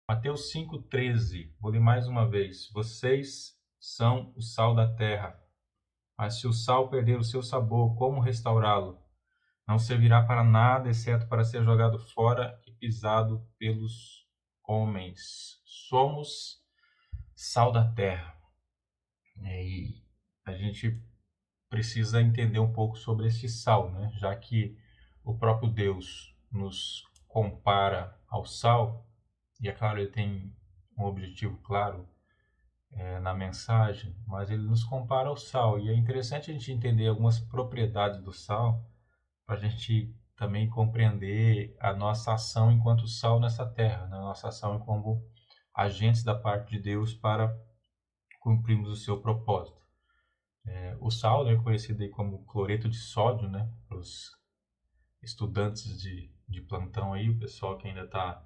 Mateus 5,13, vou ler mais uma vez. Vocês são o sal da terra, mas se o sal perder o seu sabor, como restaurá-lo? Não servirá para nada, exceto para ser jogado fora e pisado pelos homens. Somos sal da terra. E a gente precisa entender um pouco sobre esse sal, né? Já que o próprio Deus nos compara ao sal, e é claro, ele tem um objetivo claro na mensagem, mas ele nos compara ao sal. E é interessante a gente entender algumas propriedades do sal para a gente também compreender a nossa ação enquanto sal nessa terra, né? Nossa ação como agentes da parte de Deus para cumprirmos o seu propósito. O sal, né, conhecido aí como cloreto de sódio, né, para os estudantes de plantão aí, o pessoal que ainda está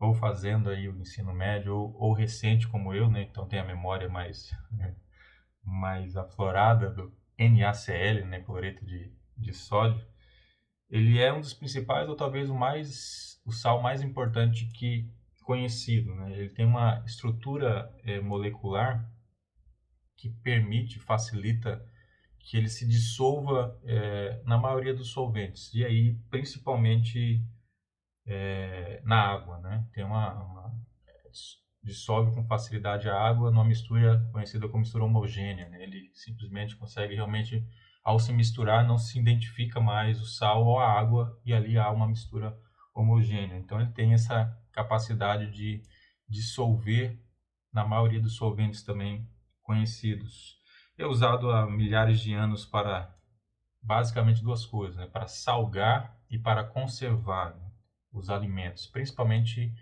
ou fazendo aí o ensino médio ou recente como eu, né, então tem a memória mais aflorada do NaCl, né, cloreto de sódio. Ele é um dos principais ou talvez o sal mais importante que conhecido, né? Ele tem uma estrutura molecular que permite, facilita que ele se dissolva na maioria dos solventes, e aí principalmente na água, né? Tem dissolve com facilidade a água numa mistura conhecida como mistura homogênea, né? Ele simplesmente consegue realmente, ao se misturar, não se identifica mais o sal ou a água, e ali há uma mistura homogênea. Então ele tem essa capacidade de dissolver na maioria dos solventes também conhecidos. É usado há milhares de anos para basicamente duas coisas, né? Para salgar e para conservar, né, os alimentos, principalmente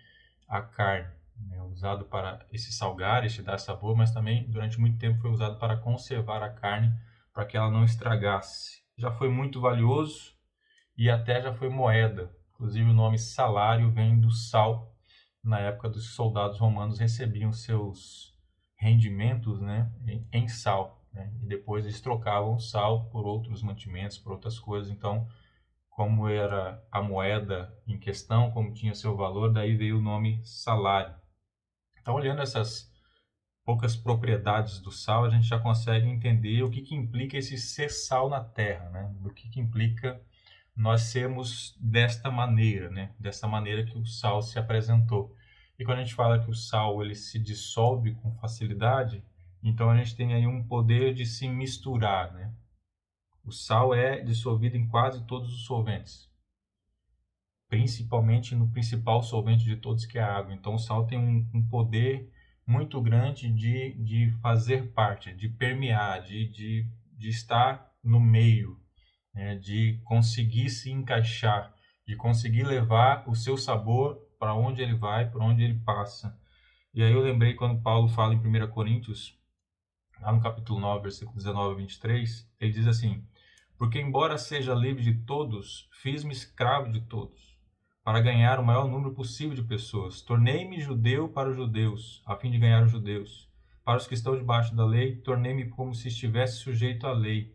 a carne, né? Usado para esse salgar, esse dar sabor, mas também durante muito tempo foi usado para conservar a carne para que ela não estragasse. Já foi muito valioso e até já foi moeda. Inclusive o nome salário vem do sal. Na época dos soldados romanos recebiam seus rendimentos, né, em sal, né, e depois eles trocavam o sal por outros mantimentos, por outras coisas. Então, como era a moeda em questão, como tinha seu valor, daí veio o nome salário. Então, olhando essas poucas propriedades do sal, a gente já consegue entender o que implica esse ser sal na terra, né? O que implica nós sermos desta maneira, né? Dessa maneira que o sal se apresentou. E quando a gente fala que o sal ele se dissolve com facilidade, então a gente tem aí um poder de se misturar, né? O sal é dissolvido em quase todos os solventes, principalmente no principal solvente de todos, que é a água. Então o sal tem um poder muito grande de fazer parte, de permear, de estar no meio, né, de conseguir se encaixar, de conseguir levar o seu sabor para onde ele vai, para onde ele passa. E aí eu lembrei quando Paulo fala em 1 Coríntios, lá no capítulo 9, versículo 19 a 23, ele diz assim: porque embora seja livre de todos, fiz-me escravo de todos, para ganhar o maior número possível de pessoas. Tornei-me judeu para os judeus, a fim de ganhar os judeus. Para os que estão debaixo da lei, tornei-me como se estivesse sujeito à lei,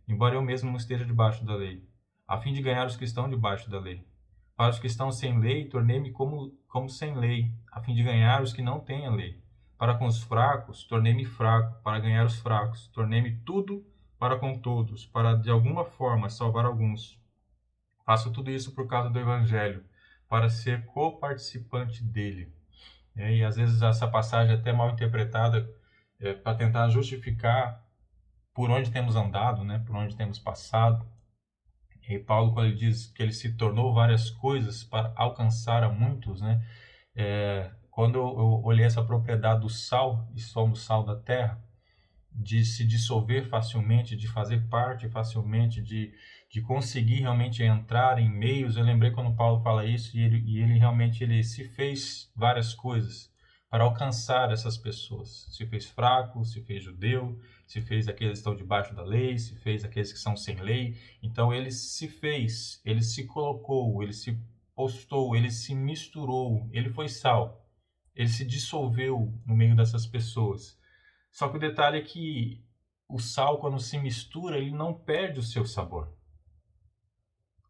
embora eu mesmo não esteja debaixo da lei, a fim de ganhar os que estão debaixo da lei. Para os que estão sem lei, tornei-me como sem lei, a fim de ganhar os que não têm a lei. Para com os fracos, tornei-me fraco, para ganhar os fracos. Tornei-me tudo para com todos, para de alguma forma salvar alguns. Faço tudo isso por causa do Evangelho, para ser coparticipante dele. E às vezes essa passagem é até mal interpretada para tentar justificar por onde temos andado, né? Por onde temos passado. E Paulo, quando ele diz que ele se tornou várias coisas para alcançar a muitos, né? Quando eu olhei essa propriedade do sal, e somos sal da terra, de se dissolver facilmente, de fazer parte facilmente, de conseguir realmente entrar em meios. Eu lembrei quando Paulo fala isso, e ele realmente ele se fez várias coisas para alcançar essas pessoas. Se fez fraco, se fez judeu, se fez aqueles que estão debaixo da lei, se fez aqueles que são sem lei. Então ele se fez, ele se colocou, ele se postou, ele se misturou, ele foi sal. Ele se dissolveu no meio dessas pessoas. Só que o detalhe é que o sal, quando se mistura, ele não perde o seu sabor,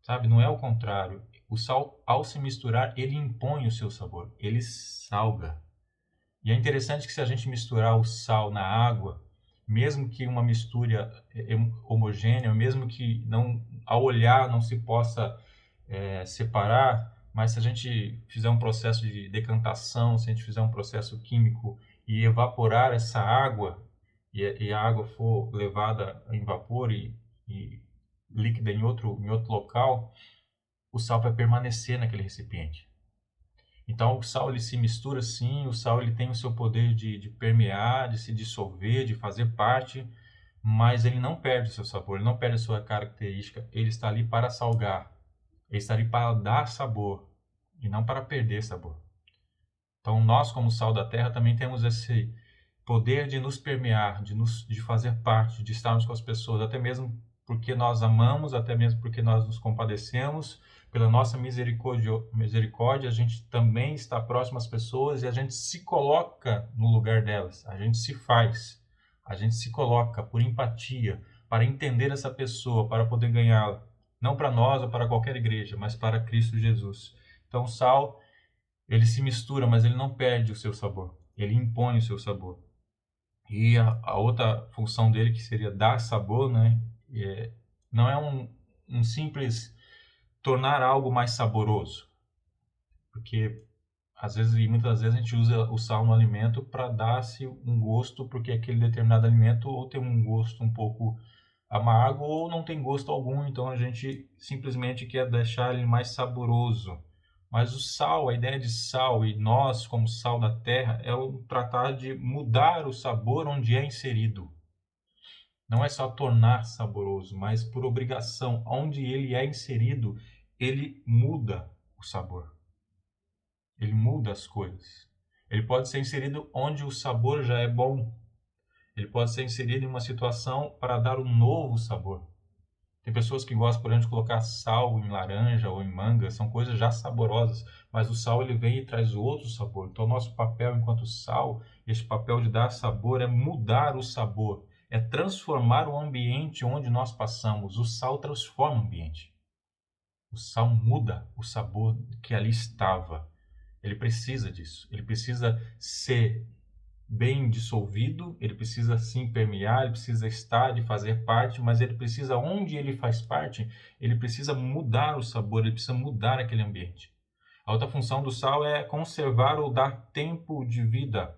sabe? Não é o contrário. O sal, ao se misturar, ele impõe o seu sabor, ele salga. E é interessante que se a gente misturar o sal na água, mesmo que uma mistura homogênea, mesmo que não, ao olhar não se possa separar, mas se a gente fizer um processo de decantação, se a gente fizer um processo químico e evaporar essa água, e a água for levada em vapor e líquida em outro local, o sal vai permanecer naquele recipiente. Então o sal ele se mistura sim, o sal ele tem o seu poder de permear, de se dissolver, de fazer parte, mas ele não perde o seu sabor, ele não perde a sua característica, ele está ali para salgar, ele está ali para dar sabor e não para perder sabor. Então nós como sal da terra também temos esse poder de nos permear, de fazer parte, de estarmos com as pessoas, até mesmo porque nós amamos, até mesmo porque nós nos compadecemos, pela nossa misericórdia, a gente também está próximo às pessoas e a gente se coloca no lugar delas, a gente se coloca por empatia, para entender essa pessoa, para poder ganhá-la, não para nós ou para qualquer igreja, mas para Cristo Jesus. Então o sal, ele se mistura, mas ele não perde o seu sabor, ele impõe o seu sabor. E a outra função dele, que seria dar sabor, né? Não é um simples tornar algo mais saboroso, porque às vezes e muitas vezes a gente usa o sal no alimento para dar-se um gosto, porque aquele determinado alimento ou tem um gosto um pouco amargo ou não tem gosto algum, então a gente simplesmente quer deixar ele mais saboroso. Mas o sal, a ideia de sal e nós como sal da terra é o tratar de mudar o sabor onde é inserido. Não é só tornar saboroso, mas por obrigação, onde ele é inserido, ele muda o sabor. Ele muda as coisas. Ele pode ser inserido onde o sabor já é bom. Ele pode ser inserido em uma situação para dar um novo sabor. Tem pessoas que gostam, por exemplo, de colocar sal em laranja ou em manga, são coisas já saborosas, mas o sal ele vem e traz outro sabor. Então, o nosso papel enquanto sal, esse papel de dar sabor é mudar o sabor, é transformar o ambiente onde nós passamos. O sal transforma o ambiente. O sal muda o sabor que ali estava. Ele precisa disso. Ele precisa ser bem dissolvido, ele precisa sim permear, ele precisa estar, de fazer parte, mas ele precisa, onde ele faz parte, ele precisa mudar o sabor, ele precisa mudar aquele ambiente. A outra função do sal é conservar ou dar tempo de vida.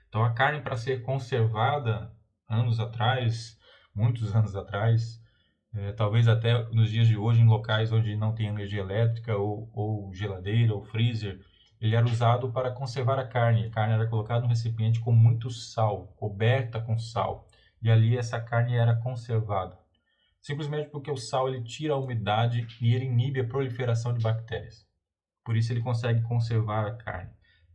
Então a carne, para ser conservada anos atrás, muitos anos atrás, talvez até nos dias de hoje, em locais onde não tem energia elétrica ou geladeira ou freezer, ele era usado para conservar a carne. A carne era colocada num recipiente com muito sal, coberta com sal, e ali essa carne era conservada. Simplesmente porque o sal ele tira a umidade e ele inibe a proliferação de bactérias. Por isso ele consegue conservar a carne.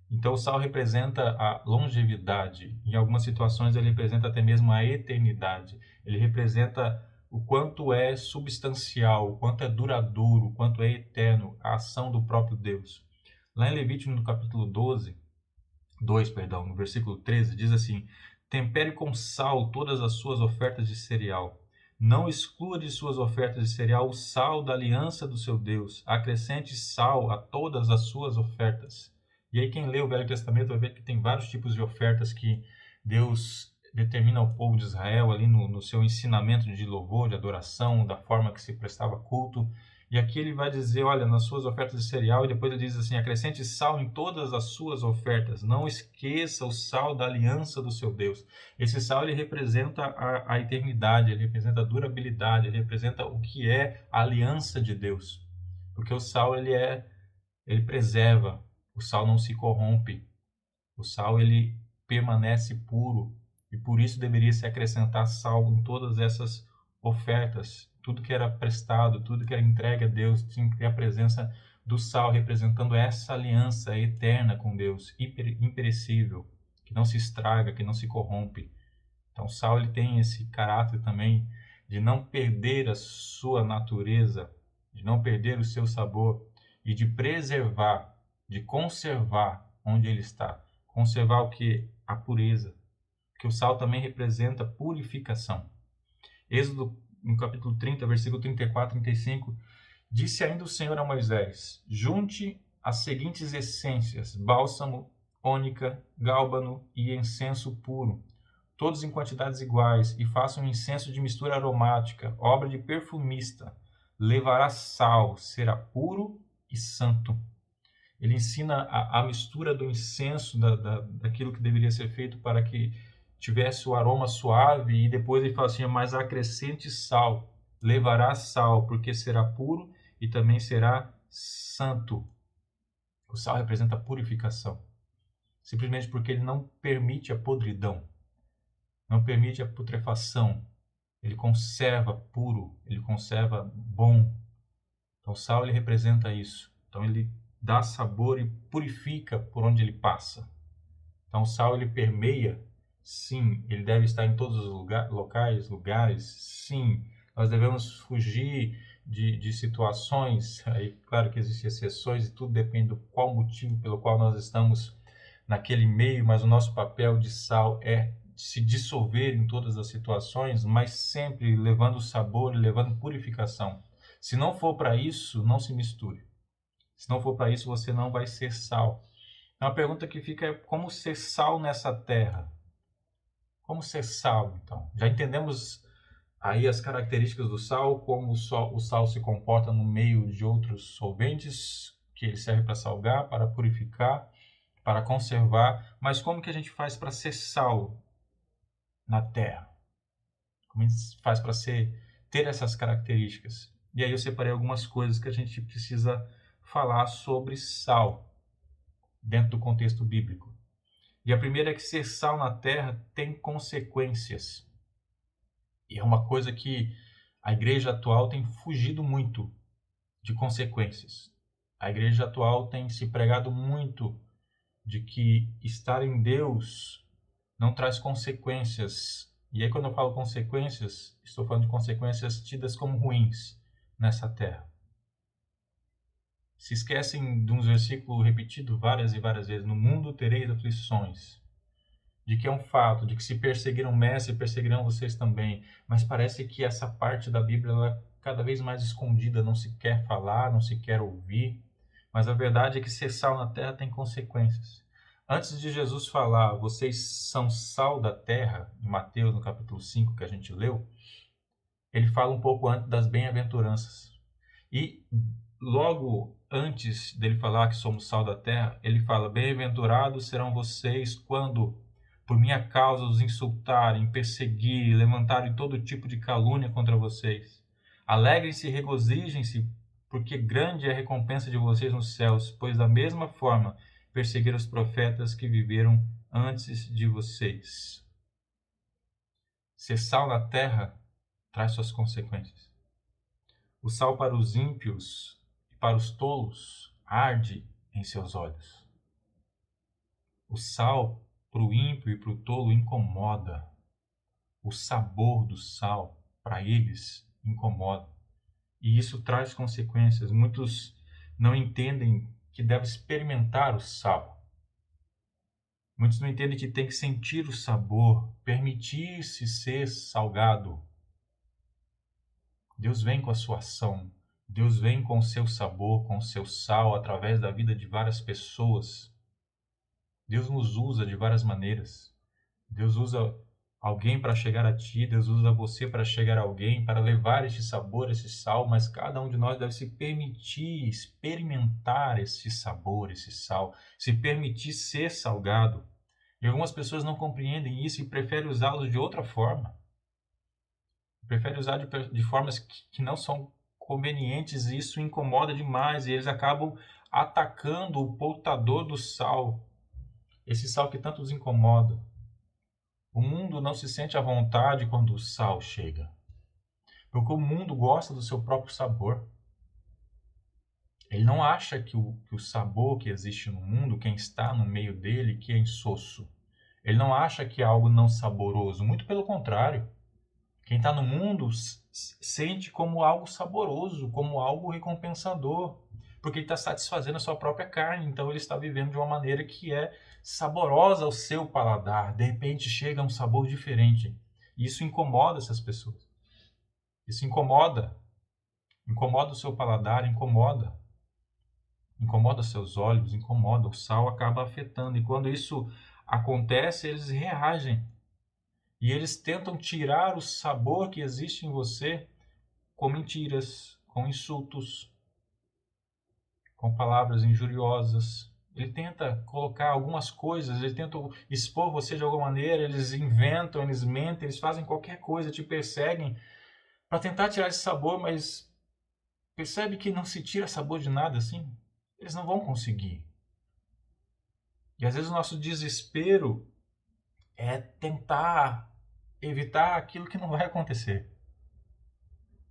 Então o sal representa a longevidade. Em algumas situações ele representa até mesmo a eternidade. Ele representa o quanto é substancial, o quanto é duradouro, o quanto é eterno a ação do próprio Deus. Lá em Levítico, no capítulo 2, no versículo 13, diz assim: tempere com sal todas as suas ofertas de cereal. Não exclua de suas ofertas de cereal o sal da aliança do seu Deus. Acrescente sal a todas as suas ofertas. E aí quem lê o Velho Testamento vai ver que tem vários tipos de ofertas que Deus determina ao povo de Israel ali no seu ensinamento de louvor, de adoração, da forma que se prestava culto. E aqui ele vai dizer, olha, nas suas ofertas de cereal, e depois ele diz assim, acrescente sal em todas as suas ofertas. Não esqueça o sal da aliança do seu Deus. Esse sal ele representa a eternidade, ele representa a durabilidade, ele representa o que é a aliança de Deus. Porque o sal ele preserva, o sal não se corrompe, o sal ele permanece puro e por isso deveria se acrescentar sal em todas essas ofertas. Tudo que era prestado, tudo que era entregue a Deus tinha que ter a presença do sal representando essa aliança eterna com Deus, imperecível, que não se estraga, que não se corrompe. Então o sal ele tem esse caráter também de não perder a sua natureza, de não perder o seu sabor e de preservar, de conservar onde ele está. Conservar o que? A pureza. Porque o sal também representa purificação. Êxodo, no capítulo 30, versículo 34 e 35, Disse ainda o Senhor a Moisés: junte as seguintes essências: bálsamo, ônica, gálbano e incenso puro, todos em quantidades iguais, e faça um incenso de mistura aromática, obra de perfumista. Levará sal, será puro e santo. Ele ensina a mistura do incenso, daquilo que deveria ser feito para que tivesse o aroma suave, e depois ele fala assim, mas acrescente sal, levará sal, porque será puro e também será santo. O sal representa a purificação, simplesmente porque ele não permite a podridão, não permite a putrefação, ele conserva puro, ele conserva bom. Então o sal ele representa isso, então ele dá sabor e purifica por onde ele passa. Então o sal ele permeia, sim, ele deve estar em todos os lugares, sim. Nós devemos fugir de situações, aí claro que existem exceções e tudo depende do qual motivo pelo qual nós estamos naquele meio, mas o nosso papel de sal é se dissolver em todas as situações, mas sempre levando sabor e levando purificação. Se não for para isso, não se misture. Se não for para isso, você não vai ser sal. Então a pergunta que fica é como ser sal nessa terra? Como ser sal, então? Já entendemos aí as características do sal, como o sal se comporta no meio de outros solventes, que ele serve para salgar, para purificar, para conservar. Mas como que a gente faz para ser sal na terra? Como a gente faz para ter essas características? E aí eu separei algumas coisas que a gente precisa falar sobre sal dentro do contexto bíblico. E a primeira é que ser sal na terra tem consequências. E é uma coisa que a igreja atual tem fugido muito de consequências. A igreja atual tem se pregado muito de que estar em Deus não traz consequências. E aí quando eu falo consequências, estou falando de consequências tidas como ruins nessa terra. Se esquecem de um versículo repetido várias e várias vezes: no mundo tereis aflições, de que é um fato, de que se perseguiram o mestre, perseguirão vocês também. Mas parece que essa parte da Bíblia ela é cada vez mais escondida, não se quer falar, não se quer ouvir. Mas a verdade é que ser sal na terra tem consequências. Antes de Jesus falar, vocês são sal da terra, em Mateus, no capítulo 5, que a gente leu, ele fala um pouco antes das bem-aventuranças. E logo antes dele falar que somos sal da terra, ele fala: bem-aventurados serão vocês quando por minha causa os insultarem, perseguirem, levantarem todo tipo de calúnia contra vocês. Alegrem-se e regozijem-se, porque grande é a recompensa de vocês nos céus, pois da mesma forma perseguiram os profetas que viveram antes de vocês. Ser sal na terra traz suas consequências. O sal para os ímpios e para os tolos arde em seus olhos. O sal para o ímpio e para o tolo incomoda. O sabor do sal para eles incomoda. E isso traz consequências. Muitos não entendem que deve experimentar o sal. Muitos não entendem que tem que sentir o sabor, permitir-se ser salgado. Deus vem com a sua ação, Deus vem com o seu sabor, com o seu sal, através da vida de várias pessoas. Deus nos usa de várias maneiras. Deus usa alguém para chegar a ti, Deus usa você para chegar a alguém, para levar este sabor, esse sal, mas cada um de nós deve se permitir experimentar esse sabor, esse sal, se permitir ser salgado. E algumas pessoas não compreendem isso e preferem usá-los de outra forma. Preferem usar de formas que não são convenientes, e isso incomoda demais, e eles acabam atacando o portador do sal, esse sal que tanto os incomoda. O mundo não se sente à vontade quando o sal chega, porque o mundo gosta do seu próprio sabor. Ele não acha que o sabor que existe no mundo, quem está no meio dele, que é insosso. Ele não acha que é algo não saboroso, muito pelo contrário. Quem está no mundo sente como algo saboroso, como algo recompensador, porque ele está satisfazendo a sua própria carne, então ele está vivendo de uma maneira que é saborosa ao seu paladar. De repente chega um sabor diferente. E isso incomoda essas pessoas. Isso incomoda Incomoda o seu paladar, incomoda. Incomoda seus olhos, incomoda. O sal acaba afetando. E quando isso acontece, eles reagem. E eles tentam tirar o sabor que existe em você com mentiras, com insultos, com palavras injuriosas. Ele tenta colocar algumas coisas, ele tenta expor você de alguma maneira, eles inventam, eles mentem, eles fazem qualquer coisa, te perseguem para tentar tirar esse sabor, mas percebe que não se tira sabor de nada assim? Eles não vão conseguir. E às vezes o nosso desespero é tentar evitar aquilo que não vai acontecer.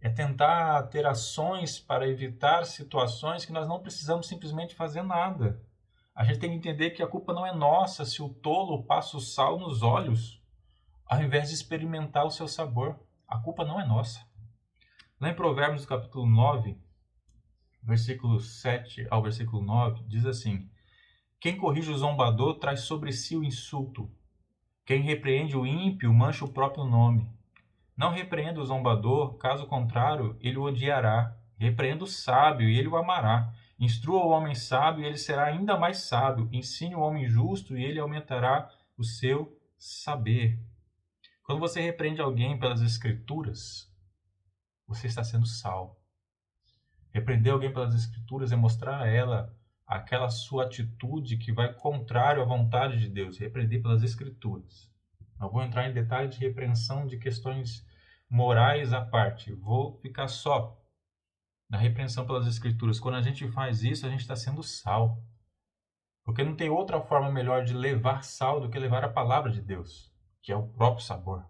É tentar ter ações para evitar situações que nós não precisamos simplesmente fazer nada. A gente tem que entender que a culpa não é nossa se o tolo passa o sal nos olhos, ao invés de experimentar o seu sabor. A culpa não é nossa. Lá em Provérbios, capítulo 9, versículo 7 ao versículo 9, diz assim: Quem corrige o zombador traz sobre si o insulto. Quem repreende o ímpio mancha o próprio nome. Não repreenda o zombador, caso contrário, ele o odiará. Repreenda o sábio, e ele o amará. Instrua o homem sábio, e ele será ainda mais sábio. Ensine o homem justo, e ele aumentará o seu saber. Quando você repreende alguém pelas Escrituras, você está sendo sal. Repreender alguém pelas Escrituras é mostrar a ela aquela sua atitude que vai contrário à vontade de Deus. Repreender pelas Escrituras. Não vou entrar em detalhe de repreensão de questões morais à parte. Vou ficar só na repreensão pelas Escrituras. Quando a gente faz isso, a gente está sendo sal. Porque não tem outra forma melhor de levar sal do que levar a palavra de Deus, que é o próprio sabor,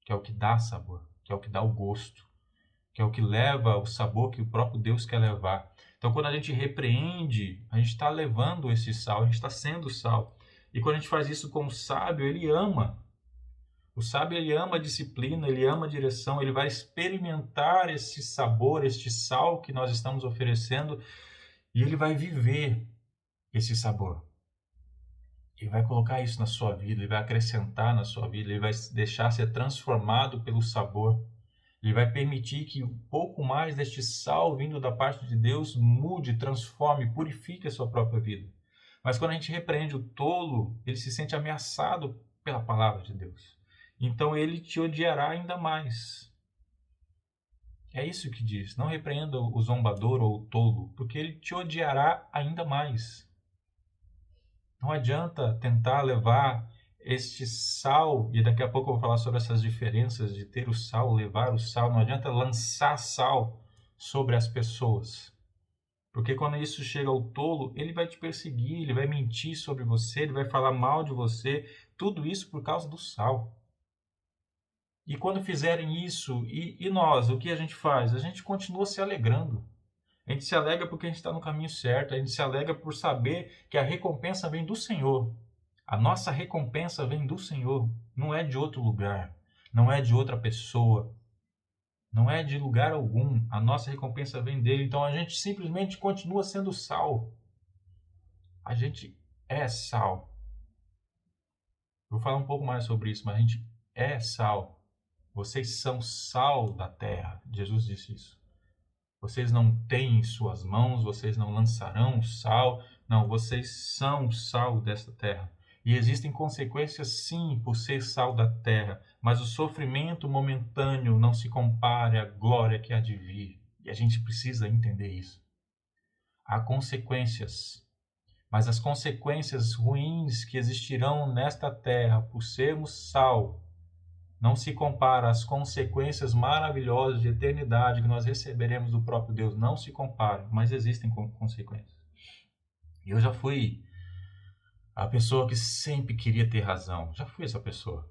que é o que dá sabor, que é o que dá o gosto, que é o que leva o sabor que o próprio Deus quer levar. Então, quando a gente repreende, a gente está levando esse sal, a gente está sendo sal. E quando a gente faz isso como sábio, ele ama. O sábio, ele ama a disciplina, ele ama a direção, ele vai experimentar esse sabor, este sal que nós estamos oferecendo, e ele vai viver esse sabor. Ele vai colocar isso na sua vida, ele vai acrescentar na sua vida, ele vai deixar ser transformado pelo sabor. Ele vai permitir que um pouco mais deste sal vindo da parte de Deus mude, transforme, purifique a sua própria vida. Mas quando a gente repreende o tolo, ele se sente ameaçado pela palavra de Deus. Então ele te odiará ainda mais. É isso que diz. Não repreenda o zombador ou o tolo, porque ele te odiará ainda mais. Não adianta tentar levar este sal, e daqui a pouco eu vou falar sobre essas diferenças de ter o sal, levar o sal. Não adianta lançar sal sobre as pessoas. Porque quando isso chega ao tolo, ele vai te perseguir, ele vai mentir sobre você, ele vai falar mal de você. Tudo isso por causa do sal. E quando fizerem isso, e nós, o que a gente faz? A gente continua se alegrando. A gente se alegra porque a gente está no caminho certo. A gente se alegra por saber que a recompensa vem do Senhor. A nossa recompensa vem do Senhor. Não é de outro lugar. Não é de outra pessoa. Não é de lugar algum. A nossa recompensa vem dele. Então a gente simplesmente continua sendo sal. A gente é sal. Vou falar um pouco mais sobre isso, mas a gente é sal. Vocês são sal da terra. Jesus disse isso. Vocês não têm em suas mãos, vocês não lançarão sal. Não, vocês são sal desta terra. E existem consequências, sim, por ser sal da terra. Mas o sofrimento momentâneo não se compara à glória que há de vir. E a gente precisa entender isso. Há consequências. Mas as consequências ruins que existirão nesta terra por sermos sal não se compara às consequências maravilhosas de eternidade que nós receberemos do próprio Deus. Não se compara, mas existem consequências. E eu já fui a pessoa que sempre queria ter razão. Já fui essa pessoa.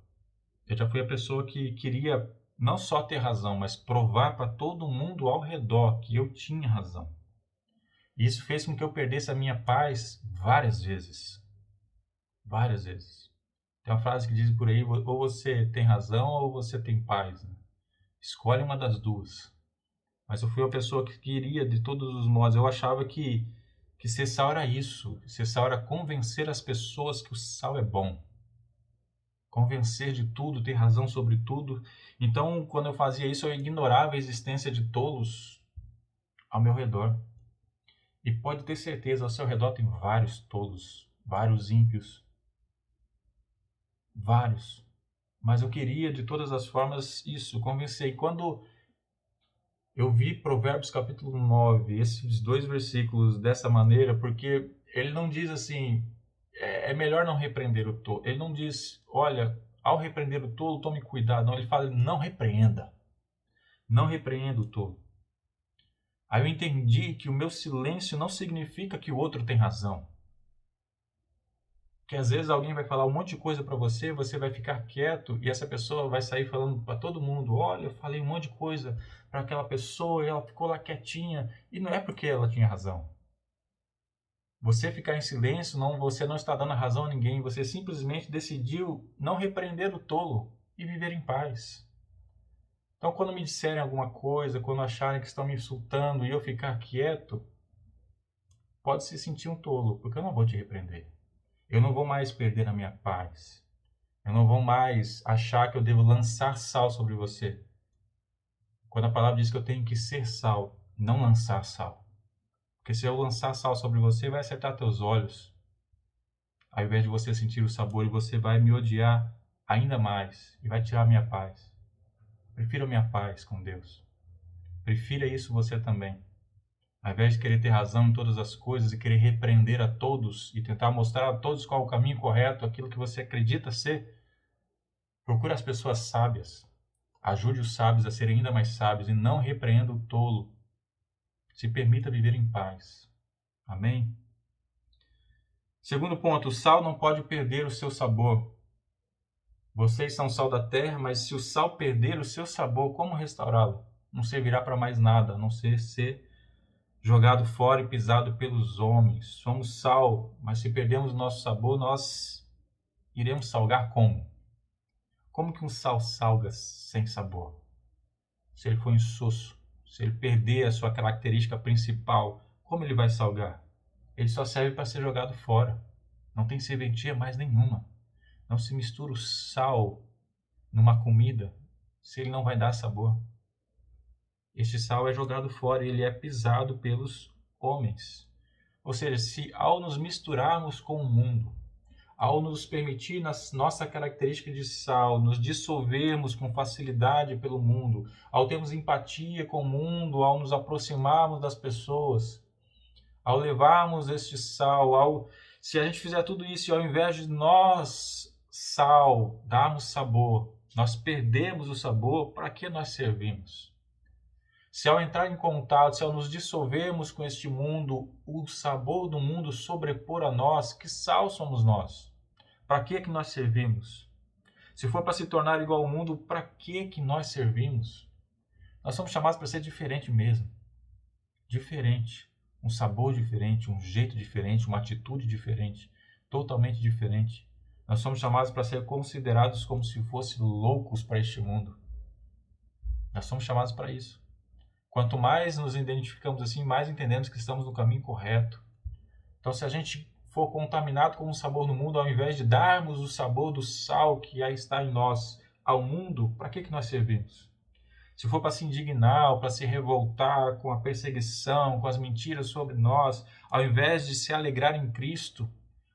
Eu já fui a pessoa que queria não só ter razão, mas provar para todo mundo ao redor que eu tinha razão. E isso fez com que eu perdesse a minha paz várias vezes. Várias vezes. Tem uma frase que diz por aí, ou você tem razão ou você tem paz. Né? Escolhe uma das duas. Mas eu fui uma pessoa que queria de todos os modos. Eu achava que ser sal era isso. Ser sal era convencer as pessoas que o sal é bom. Convencer de tudo, ter razão sobre tudo. Então, quando eu fazia isso, eu ignorava a existência de tolos. ao meu redor. E pode ter certeza, ao seu redor tem vários tolos, vários ímpios, vários. Mas eu queria, de todas as formas, isso, convencer. E quando eu vi Provérbios capítulo 9, esses 2 versículos dessa maneira, porque ele não diz assim, é melhor não repreender o tolo. Ele não diz, olha, ao repreender o tolo, tome cuidado. Não, ele fala, não repreenda. Não repreenda o tolo. Aí eu entendi que o meu silêncio não significa que o outro tem razão. Que às vezes alguém vai falar um monte de coisa para você, você vai ficar quieto e essa pessoa vai sair falando para todo mundo, olha, eu falei um monte de coisa para aquela pessoa e ela ficou lá quietinha. E não é porque ela tinha razão. Você ficar em silêncio, você não está dando razão a ninguém, você simplesmente decidiu não repreender o tolo e viver em paz. Então, quando me disserem alguma coisa, quando acharem que estão me insultando e eu ficar quieto, pode se sentir um tolo, porque eu não vou te repreender. Eu não vou mais perder a minha paz. Eu não vou mais achar que eu devo lançar sal sobre você. Quando a palavra diz que eu tenho que ser sal, não lançar sal. Porque se eu lançar sal sobre você, vai acertar teus olhos. Ao invés de você sentir o sabor, e você vai me odiar ainda mais e vai tirar a minha paz. Prefira a minha paz com Deus. Prefira isso você também. Ao invés de querer ter razão em todas as coisas e querer repreender a todos e tentar mostrar a todos qual é o caminho correto, aquilo que você acredita ser, procure as pessoas sábias. Ajude os sábios a serem ainda mais sábios e não repreenda o tolo. Se permita viver em paz. Amém? Segundo ponto, o sal não pode perder o seu sabor. Vocês são sal da terra, mas se o sal perder o seu sabor, como restaurá-lo? Não servirá para mais nada, a não ser jogado fora e pisado pelos homens. Somos sal, mas se perdemos o nosso sabor, nós iremos salgar como? Como que um sal salga sem sabor? Se ele for insosso, se ele perder a sua característica principal, como ele vai salgar? Ele só serve para ser jogado fora. Não tem serventia mais nenhuma. Não se mistura o sal numa comida se ele não vai dar sabor. Este sal é jogado fora e ele é pisado pelos homens. Ou seja, se ao nos misturarmos com o mundo, ao nos permitir, na nossa característica de sal, nos dissolvermos com facilidade pelo mundo, ao termos empatia com o mundo, ao nos aproximarmos das pessoas, ao levarmos este sal, se a gente fizer tudo isso e ao invés de nós, sal, darmos sabor, nós perdemos o sabor, para que nós servimos? Se ao entrar em contato, se ao nos dissolvermos com este mundo, o sabor do mundo sobrepor a nós, que sal somos nós? Para que nós servimos? Se for para se tornar igual ao mundo, para que nós servimos? Nós somos chamados para ser diferente mesmo. Diferente. Um sabor diferente, um jeito diferente, uma atitude diferente. Totalmente diferente. Nós somos chamados para ser considerados como se fossem loucos para este mundo. Nós somos chamados para isso. Quanto mais nos identificamos assim, mais entendemos que estamos no caminho correto. Então, se a gente for contaminado com o sabor no mundo, ao invés de darmos o sabor do sal que aí está em nós ao mundo, para que nós servimos? Se for para se indignar, ou para se revoltar com a perseguição, com as mentiras sobre nós, ao invés de se alegrar em Cristo,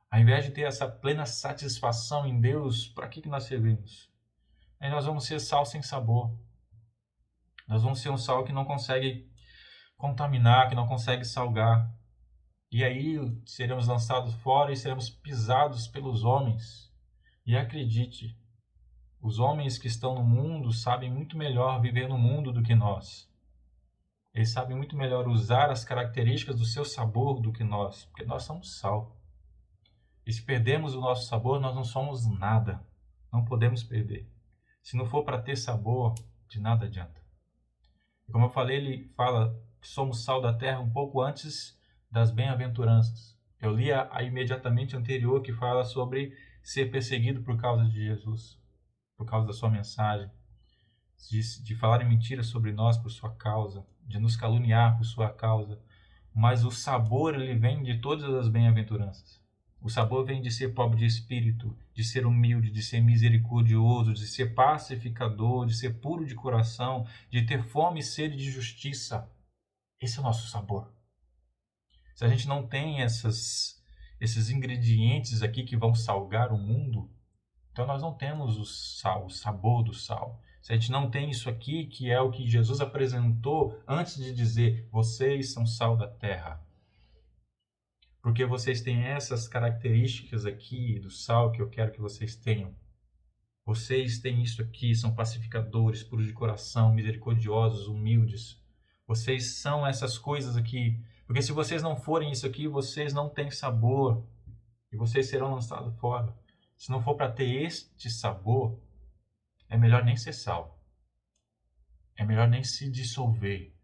ao invés de ter essa plena satisfação em Deus, para que nós servimos? Aí nós vamos ser sal sem sabor. Nós vamos ser um sal que não consegue contaminar, que não consegue salgar. E aí seremos lançados fora e seremos pisados pelos homens. E acredite, os homens que estão no mundo sabem muito melhor viver no mundo do que nós. Eles sabem muito melhor usar as características do seu sabor do que nós, porque nós somos sal. E se perdemos o nosso sabor, nós não somos nada. Não podemos perder. Se não for para ter sabor, de nada adianta. Como eu falei, ele fala que somos sal da terra um pouco antes das bem-aventuranças. Eu li a imediatamente anterior que fala sobre ser perseguido por causa de Jesus, por causa da sua mensagem, de falarem mentiras sobre nós por sua causa, de nos caluniar por sua causa. Mas o sabor, ele vem de todas as bem-aventuranças. O sabor vem de ser pobre de espírito, de ser humilde, de ser misericordioso, de ser pacificador, de ser puro de coração, de ter fome e sede de justiça. Esse é o nosso sabor. Se a gente não tem esses ingredientes aqui que vão salgar o mundo, então nós não temos o sal, o sabor do sal. Se a gente não tem isso aqui, que é o que Jesus apresentou antes de dizer, vocês são sal da terra. Porque vocês têm essas características aqui do sal que eu quero que vocês tenham. Vocês têm isso aqui, são pacificadores, puros de coração, misericordiosos, humildes. Vocês são essas coisas aqui. Porque se vocês não forem isso aqui, vocês não têm sabor. E vocês serão lançados fora. Se não for para ter este sabor, é melhor nem ser sal. É melhor nem se dissolver.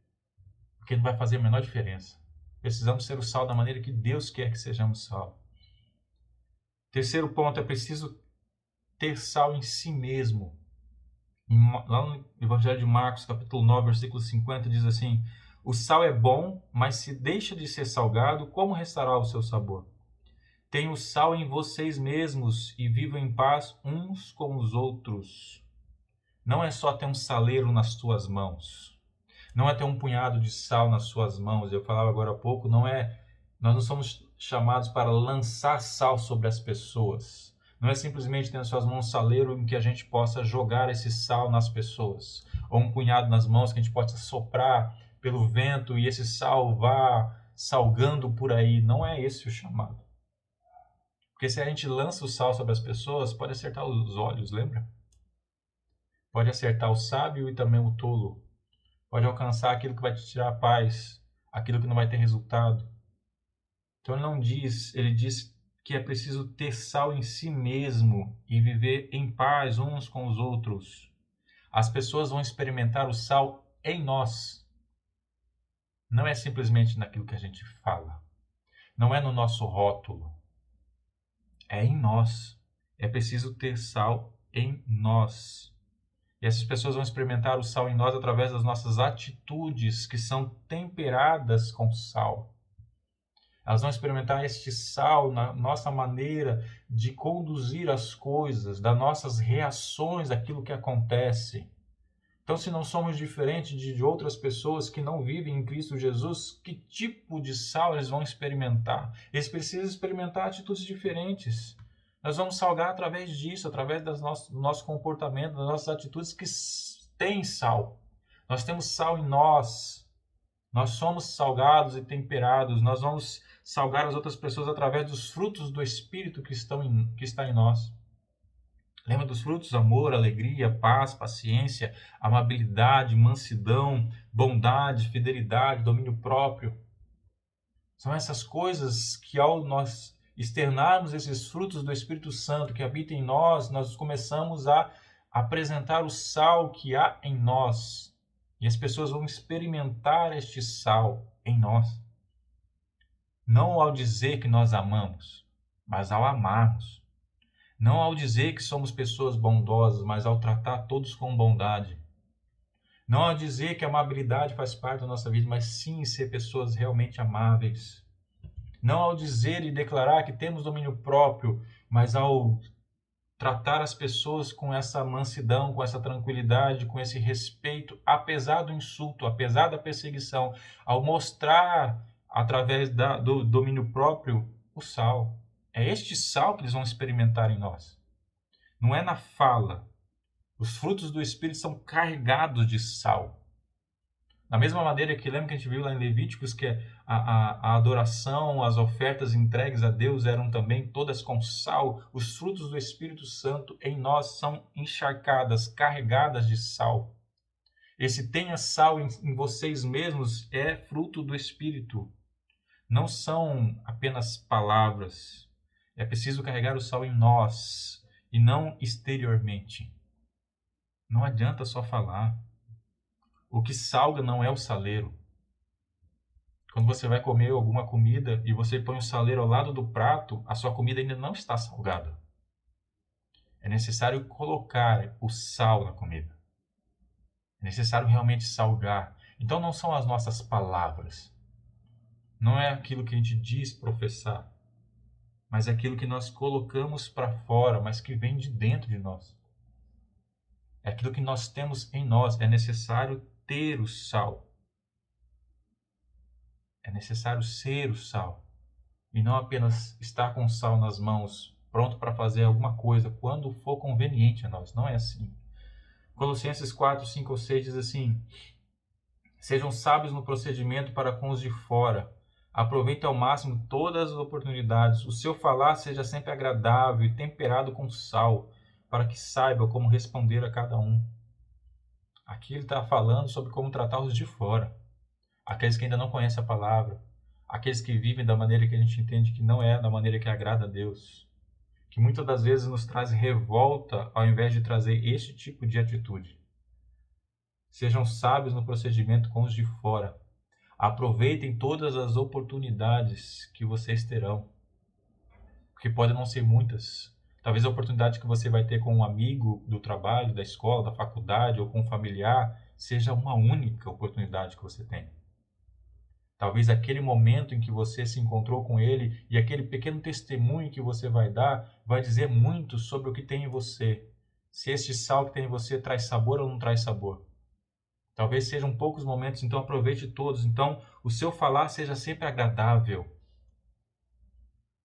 Porque não vai fazer a menor diferença. Precisamos ser o sal da maneira que Deus quer que sejamos sal. Terceiro ponto, é preciso ter sal em si mesmo. Lá no Evangelho de Marcos, capítulo 9, versículo 50, diz assim: o sal é bom, mas se deixa de ser salgado, como restará o seu sabor? Tenham sal em vocês mesmos e vivam em paz uns com os outros. Não é só ter um saleiro nas tuas mãos. Não é ter um punhado de sal nas suas mãos. Eu falava agora há pouco, nós não somos chamados para lançar sal sobre as pessoas. Não é simplesmente ter nas suas mãos um saleiro em que a gente possa jogar esse sal nas pessoas. Ou um punhado nas mãos que a gente possa soprar pelo vento e esse sal vá salgando por aí. Não é esse o chamado. Porque se a gente lança o sal sobre as pessoas, pode acertar os olhos, lembra? Pode acertar o sábio e também o tolo. Pode alcançar aquilo que vai te tirar a paz, aquilo que não vai ter resultado. Então ele diz que é preciso ter sal em si mesmo e viver em paz uns com os outros. As pessoas vão experimentar o sal em nós. Não é simplesmente naquilo que a gente fala. Não é no nosso rótulo. É em nós. É preciso ter sal em nós. E essas pessoas vão experimentar o sal em nós através das nossas atitudes, que são temperadas com sal. Elas vão experimentar este sal na nossa maneira de conduzir as coisas, das nossas reações àquilo que acontece. Então, se não somos diferentes de outras pessoas que não vivem em Cristo Jesus, que tipo de sal eles vão experimentar? Eles precisam experimentar atitudes diferentes. Nós vamos salgar através disso, através do nosso comportamento, das nossas atitudes que têm sal. Nós temos sal em nós. Nós somos salgados e temperados. Nós vamos salgar as outras pessoas através dos frutos do Espírito que está em nós. Lembra dos frutos? Amor, alegria, paz, paciência, amabilidade, mansidão, bondade, fidelidade, domínio próprio. São essas coisas que, ao nós externarmos esses frutos do Espírito Santo que habita em nós, nós começamos a apresentar o sal que há em nós. E as pessoas vão experimentar este sal em nós. Não ao dizer que nós amamos, mas ao amarmos. Não ao dizer que somos pessoas bondosas, mas ao tratar todos com bondade. Não ao dizer que a amabilidade faz parte da nossa vida, mas sim ser pessoas realmente amáveis. Não ao dizer e declarar que temos domínio próprio, mas ao tratar as pessoas com essa mansidão, com essa tranquilidade, com esse respeito, apesar do insulto, apesar da perseguição, ao mostrar através do domínio próprio o sal. É este sal que eles vão experimentar em nós. Não é na fala. Os frutos do Espírito são carregados de sal. Da mesma maneira que lembra que a gente viu lá em Levíticos que a adoração, as ofertas entregues a Deus eram também todas com sal. Os frutos do Espírito Santo em nós são encharcadas, carregadas de sal. Esse tenha sal em vocês mesmos é fruto do Espírito. Não são apenas palavras. É preciso carregar o sal em nós e não exteriormente. Não adianta só falar. O que salga não é o saleiro. Quando você vai comer alguma comida e você põe o saleiro ao lado do prato, a sua comida ainda não está salgada. É necessário colocar o sal na comida. É necessário realmente salgar. Então não são as nossas palavras. Não é aquilo que a gente diz professar. Mas é aquilo que nós colocamos para fora, mas que vem de dentro de nós. É aquilo que nós temos em nós. É necessário ter o sal. É necessário ser o sal. E não apenas estar com o sal nas mãos, pronto para fazer alguma coisa, quando for conveniente a nós. Não é assim. Colossenses 4, 5 ou 6 diz assim: sejam sábios no procedimento para com os de fora. Aproveite ao máximo todas as oportunidades. O seu falar seja sempre agradável e temperado com sal, para que saiba como responder a cada um. Aqui ele está falando sobre como tratar os de fora. Aqueles que ainda não conhecem a palavra. Aqueles que vivem da maneira que a gente entende que não é da maneira que agrada a Deus. Que muitas das vezes nos traz revolta ao invés de trazer este tipo de atitude. Sejam sábios no procedimento com os de fora. Aproveitem todas as oportunidades que vocês terão, porque podem não ser muitas. Talvez a oportunidade que você vai ter com um amigo do trabalho, da escola, da faculdade ou com um familiar seja uma única oportunidade que você tem. Talvez aquele momento em que você se encontrou com ele e aquele pequeno testemunho que você vai dar vai dizer muito sobre o que tem em você. Se este sal que tem em você traz sabor ou não traz sabor. Talvez sejam poucos momentos, então aproveite todos. Então, o seu falar seja sempre agradável.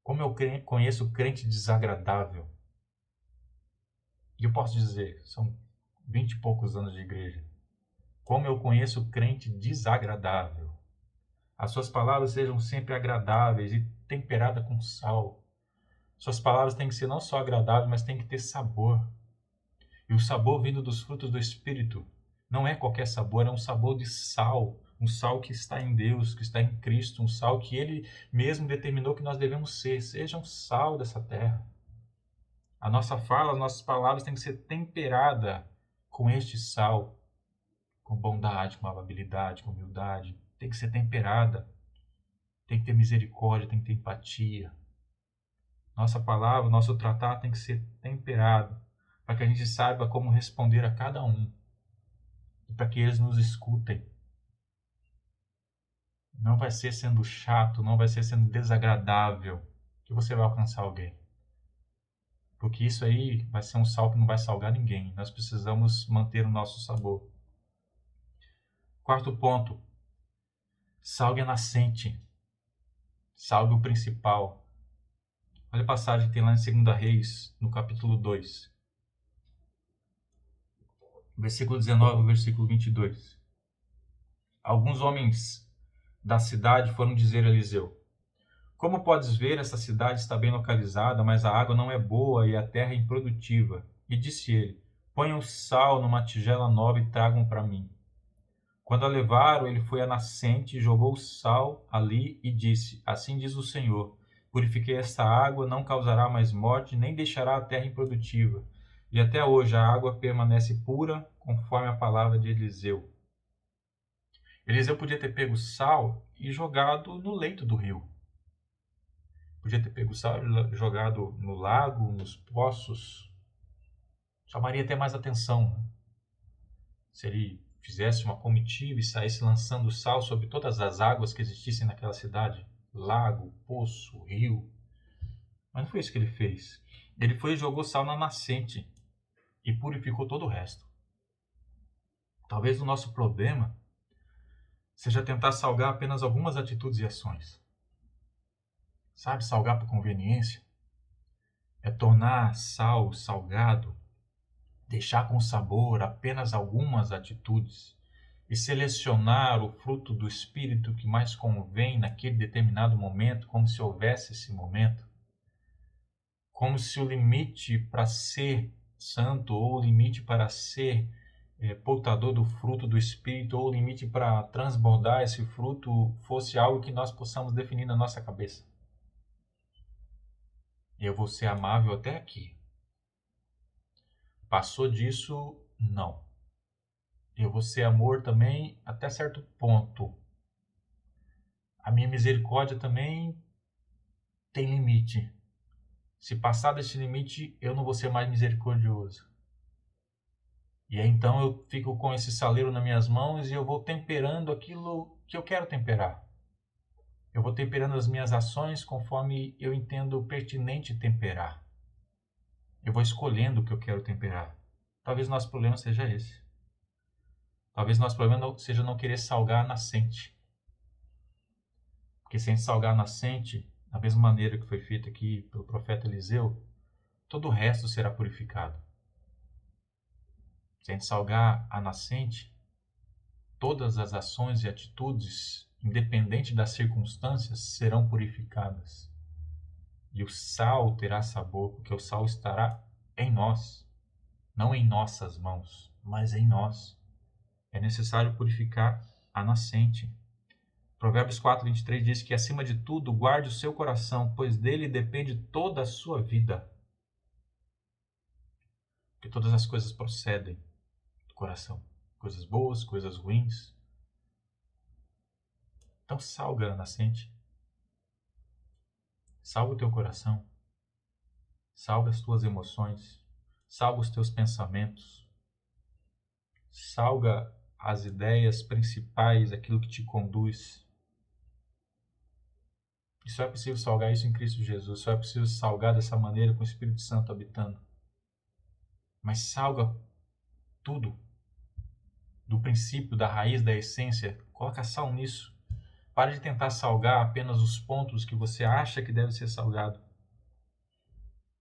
Como eu conheço crente desagradável. E eu posso dizer, são 20 e poucos anos de igreja. Como eu conheço crente desagradável. As suas palavras sejam sempre agradáveis e temperadas com sal. Suas palavras têm que ser não só agradáveis, mas têm que ter sabor. E o sabor vindo dos frutos do Espírito não é qualquer sabor, é um sabor de sal. Um sal que está em Deus, que está em Cristo, um sal que Ele mesmo determinou que nós devemos ser. Seja um sal dessa terra. A nossa fala, as nossas palavras têm que ser temperada com este sal, com bondade, com amabilidade, com humildade. Tem que ser temperada. Tem que ter misericórdia, tem que ter empatia. Nossa palavra, nosso tratar tem que ser temperado, para que a gente saiba como responder a cada um. E para que eles nos escutem. Não vai ser sendo chato, não vai ser sendo desagradável que você vai alcançar alguém. Porque isso aí vai ser um sal que não vai salgar ninguém. Nós precisamos manter o nosso sabor. Quarto ponto. Salgue a nascente. Salgue o principal. Olha a passagem que tem lá em 2 Reis, no capítulo 2. Versículo 19 ao versículo 22. Alguns homens da cidade foram dizer a Eliseu: como podes ver, essa cidade está bem localizada, mas a água não é boa e a terra é improdutiva. E disse ele: ponham sal numa tigela nova e tragam para mim. Quando a levaram, ele foi à nascente, jogou o sal ali e disse: assim diz o Senhor, purifiquei esta água, não causará mais morte, nem deixará a terra improdutiva. E até hoje a água permanece pura, conforme a palavra de Eliseu. Eliseu podia ter pego sal e jogado no leito do rio. Podia ter pego sal e jogado no lago, nos poços. Chamaria até mais atenção, né? Se ele fizesse uma comitiva e saísse lançando sal sobre todas as águas que existissem naquela cidade. Lago, poço, rio. Mas não foi isso que ele fez. Ele foi e jogou sal na nascente e purificou todo o resto. Talvez o nosso problema seja tentar salgar apenas algumas atitudes e ações. Sabe, salgar por conveniência? É tornar sal salgado, deixar com sabor apenas algumas atitudes e selecionar o fruto do Espírito que mais convém naquele determinado momento, como se houvesse esse momento. Como se o limite para ser santo ou o limite para ser portador do fruto do Espírito ou o limite para transbordar esse fruto fosse algo que nós possamos definir na nossa cabeça. Eu vou ser amável até aqui. Passou disso, não. Eu vou ser amor também até certo ponto. A minha misericórdia também tem limite. Se passar desse limite, eu não vou ser mais misericordioso. E aí então eu fico com esse saleiro nas minhas mãos e eu vou temperando aquilo que eu quero temperar. Eu vou temperando as minhas ações conforme eu entendo pertinente temperar. Eu vou escolhendo o que eu quero temperar. Talvez nosso problema seja esse. Talvez nosso problema seja não querer salgar a nascente. Porque se a gente salgar a nascente, da mesma maneira que foi feito aqui pelo profeta Eliseu, todo o resto será purificado. Se a gente salgar a nascente, todas as ações e atitudes, independente das circunstâncias, serão purificadas. E o sal terá sabor, porque o sal estará em nós, não em nossas mãos, mas em nós. É necessário purificar a nascente. Provérbios 4:23 diz que, acima de tudo, guarde o seu coração, pois dele depende toda a sua vida. Porque todas as coisas procedem do coração. Coisas boas, coisas ruins. Então salga a nascente. Salga o teu coração. Salga as tuas emoções. Salga os teus pensamentos. Salga as ideias principais, aquilo que te conduz. E só é possível salgar isso em Cristo Jesus. Só é possível salgar dessa maneira com o Espírito Santo habitando. Mas salga tudo. Do princípio, da raiz, da essência. Coloca sal nisso. Pare de tentar salgar apenas os pontos que você acha que deve ser salgado.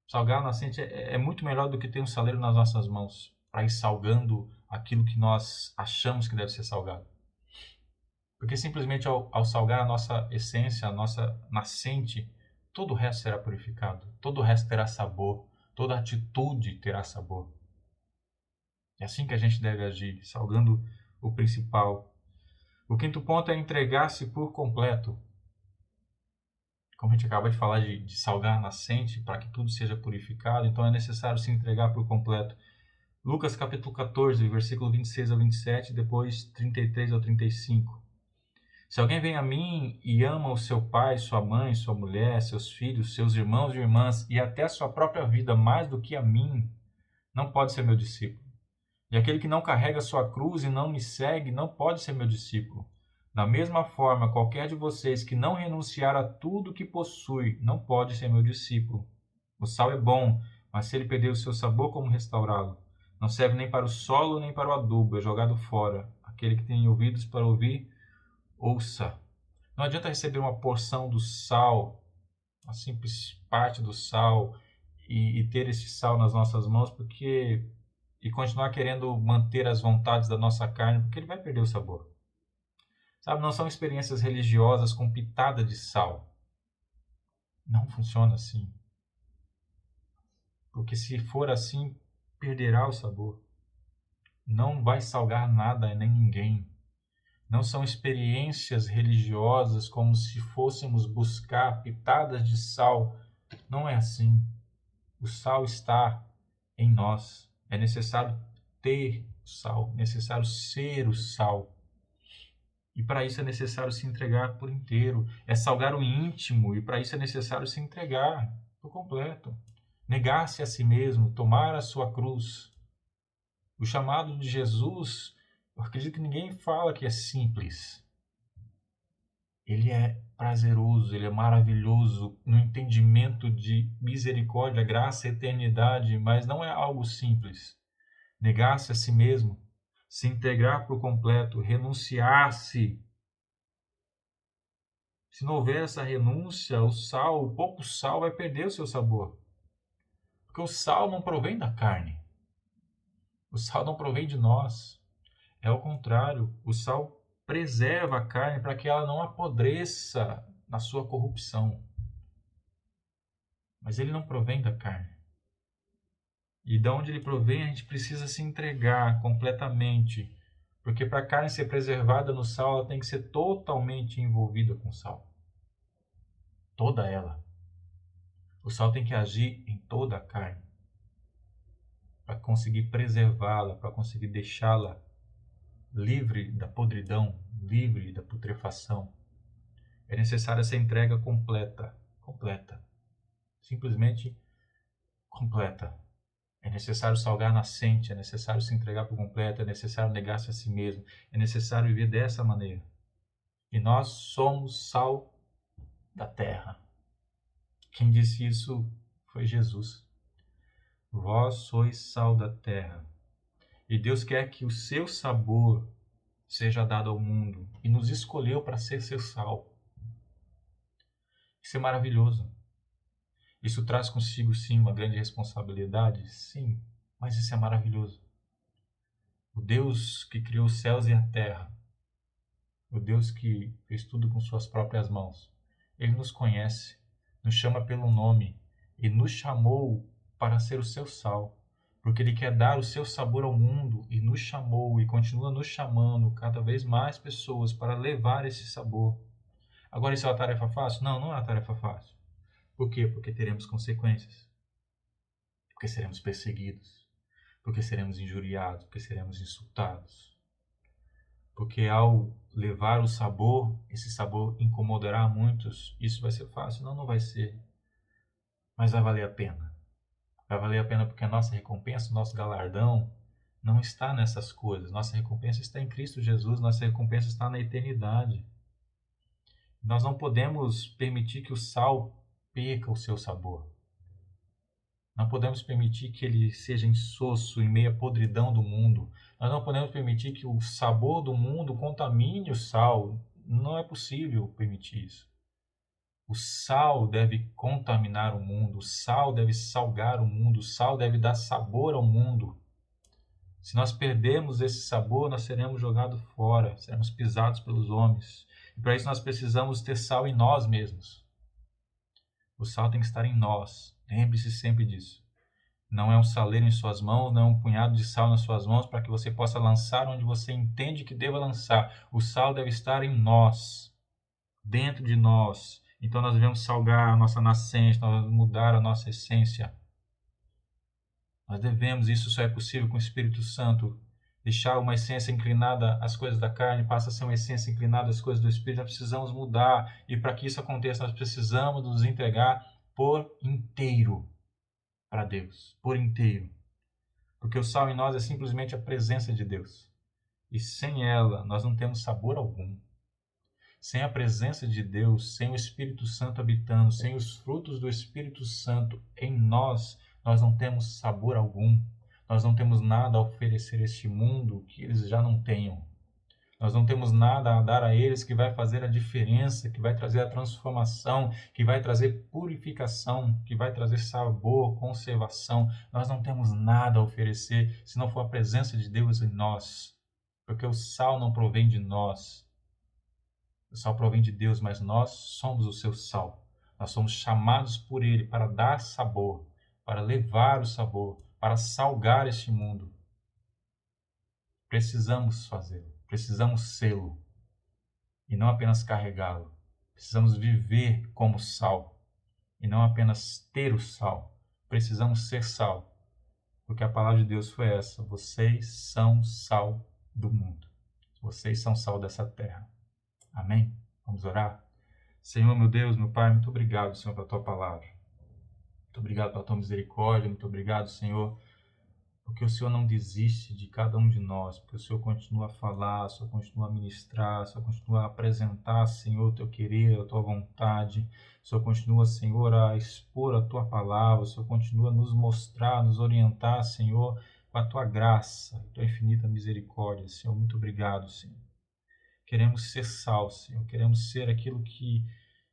Salgar a nascente é muito melhor do que ter um saleiro nas nossas mãos para ir salgando aquilo que nós achamos que deve ser salgado. Porque simplesmente ao salgar a nossa essência, a nossa nascente, todo o resto será purificado, todo o resto terá sabor, toda atitude terá sabor. É assim que a gente deve agir, salgando o principal. O quinto ponto é entregar-se por completo. Como a gente acaba de falar de salgar a nascente para que tudo seja purificado, então é necessário se entregar por completo. Lucas capítulo 14, versículo 26 ao 27, depois 33 ao 35. Se alguém vem a mim e ama o seu pai, sua mãe, sua mulher, seus filhos, seus irmãos e irmãs e até a sua própria vida mais do que a mim, não pode ser meu discípulo. E aquele que não carrega sua cruz e não me segue não pode ser meu discípulo. Da mesma forma, qualquer de vocês que não renunciar a tudo que possui não pode ser meu discípulo. O sal é bom, mas se ele perder o seu sabor, como restaurá-lo? Não serve nem para o solo nem para o adubo, é jogado fora. Aquele que tem ouvidos para ouvir, ouça. Não adianta receber uma porção do sal, uma simples parte do sal, e ter esse sal nas nossas mãos, e continuar querendo manter as vontades da nossa carne, porque ele vai perder o sabor. Sabe, não são experiências religiosas com pitada de sal. Não funciona assim. Porque se for assim, perderá o sabor. Não vai salgar nada nem ninguém. Não são experiências religiosas como se fôssemos buscar pitadas de sal. Não é assim. O sal está em nós. É necessário ter o sal, é necessário ser o sal. E para isso é necessário se entregar por inteiro. É salgar o íntimo, e para isso é necessário se entregar por completo. Negar-se a si mesmo, tomar a sua cruz. O chamado de Jesus, eu acredito que ninguém fala que é simples. Ele é prazeroso, ele é maravilhoso no entendimento de misericórdia, graça, eternidade, mas não é algo simples. Negar-se a si mesmo, se integrar por completo, renunciar-se. Se não houver essa renúncia, o pouco sal vai perder o seu sabor. Porque o sal não provém da carne. O sal não provém de nós. É o contrário, o sal preserva a carne para que ela não apodreça na sua corrupção. Mas ele não provém da carne. E de onde ele provém, a gente precisa se entregar completamente. Porque para a carne ser preservada no sal, ela tem que ser totalmente envolvida com sal. Toda ela. O sal tem que agir em toda a carne. Para conseguir preservá-la, para conseguir deixá-la livre da podridão, livre da putrefação. É necessária essa entrega completa. Completa. Simplesmente completa. É necessário salgar a nascente, é necessário se entregar por completo, é necessário negar-se a si mesmo, é necessário viver dessa maneira. E nós somos sal da terra. Quem disse isso foi Jesus. Vós sois sal da terra. E Deus quer que o seu sabor seja dado ao mundo e nos escolheu para ser seu sal. Isso é maravilhoso. Isso traz consigo, sim, uma grande responsabilidade? Sim, mas isso é maravilhoso. O Deus que criou os céus e a terra, o Deus que fez tudo com suas próprias mãos, Ele nos conhece, nos chama pelo nome e nos chamou para ser o seu sal, porque Ele quer dar o seu sabor ao mundo e nos chamou e continua nos chamando cada vez mais pessoas para levar esse sabor. Agora, isso é uma tarefa fácil? Não, não é uma tarefa fácil. Por quê? Porque teremos consequências, porque seremos perseguidos, porque seremos injuriados, porque seremos insultados. Porque ao levar o sabor, esse sabor incomodará muitos. Isso vai ser fácil? Não, não vai ser. Mas vai valer a pena. Vai valer a pena porque a nossa recompensa, o nosso galardão, não está nessas coisas. Nossa recompensa está em Cristo Jesus, nossa recompensa está na eternidade. Nós não podemos permitir que o sal perca o seu sabor. Não podemos permitir que ele seja insosso em meio à podridão do mundo. Nós não podemos permitir que o sabor do mundo contamine o sal. Não é possível permitir isso. O sal deve contaminar o mundo, o sal deve salgar o mundo, o sal deve dar sabor ao mundo. Se nós perdermos esse sabor, nós seremos jogados fora, seremos pisados pelos homens. E para isso nós precisamos ter sal em nós mesmos. O sal tem que estar em nós. Lembre-se sempre disso. Não é um saleiro em suas mãos, não é um punhado de sal nas suas mãos para que você possa lançar onde você entende que deva lançar. O sal deve estar em nós, dentro de nós. Então nós devemos salgar a nossa nascente, nós devemos mudar a nossa essência. Nós devemos, isso só é possível com o Espírito Santo. Deixar uma essência inclinada às coisas da carne passa a ser uma essência inclinada às coisas do Espírito. Nós precisamos mudar. E para que isso aconteça, nós precisamos nos entregar por inteiro para Deus, por inteiro. Porque o sal em nós é simplesmente a presença de Deus. E sem ela, nós não temos sabor algum. Sem a presença de Deus, sem o Espírito Santo habitando, sem os frutos do Espírito Santo em nós, nós não temos sabor algum. Nós não temos nada a oferecer a este mundo que eles já não tenham. Nós não temos nada a dar a eles que vai fazer a diferença, que vai trazer a transformação, que vai trazer purificação, que vai trazer sabor, conservação. Nós não temos nada a oferecer se não for a presença de Deus em nós. Porque o sal não provém de nós. O sal provém de Deus, mas nós somos o seu sal. Nós somos chamados por Ele para dar sabor, para levar o sabor, para salgar este mundo. Precisamos fazê-lo, precisamos sê-lo e não apenas carregá-lo. Precisamos viver como sal e não apenas ter o sal. Precisamos ser sal, porque a palavra de Deus foi essa: vocês são sal do mundo. Vocês são sal dessa terra. Amém? Vamos orar? Senhor, meu Deus, meu Pai, muito obrigado, Senhor, pela Tua palavra. Muito obrigado pela Tua misericórdia. Muito obrigado, Senhor, porque o Senhor não desiste de cada um de nós, porque o Senhor continua a falar, o Senhor continua a ministrar, o Senhor continua a apresentar, Senhor, o Teu querer, a Tua vontade, o Senhor continua, Senhor, a expor a Tua palavra, o Senhor continua a nos mostrar, nos orientar, Senhor, com a Tua graça, a Tua infinita misericórdia, Senhor. Muito obrigado, Senhor. Queremos ser sal, Senhor, queremos ser aquilo que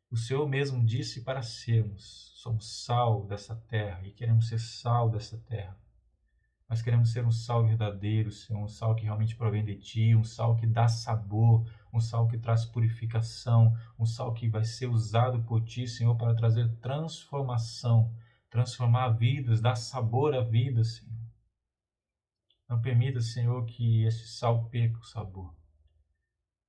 o Senhor mesmo disse para sermos. Somos sal dessa terra e queremos ser sal dessa terra. Nós queremos ser um sal verdadeiro, Senhor, um sal que realmente provém de Ti, um sal que dá sabor, um sal que traz purificação, um sal que vai ser usado por Ti, Senhor, para trazer transformação, transformar vidas, dar sabor à vida, Senhor. Não permita, Senhor, que esse sal perca o sabor.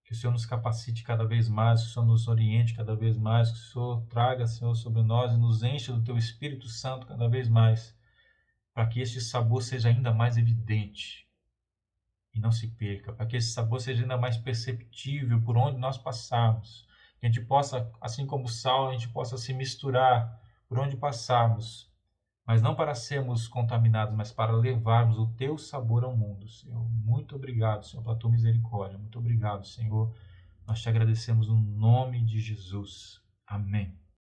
Que o Senhor nos capacite cada vez mais, que o Senhor nos oriente cada vez mais, que o Senhor traga, Senhor, sobre nós e nos encha do Teu Espírito Santo cada vez mais, para que este sabor seja ainda mais evidente e não se perca, para que esse sabor seja ainda mais perceptível por onde nós passarmos, que a gente possa, assim como o sal, a gente possa se misturar por onde passarmos, mas não para sermos contaminados, mas para levarmos o Teu sabor ao mundo, Senhor. Muito obrigado, Senhor, pela Tua misericórdia. Muito obrigado, Senhor. Nós te agradecemos no nome de Jesus. Amém.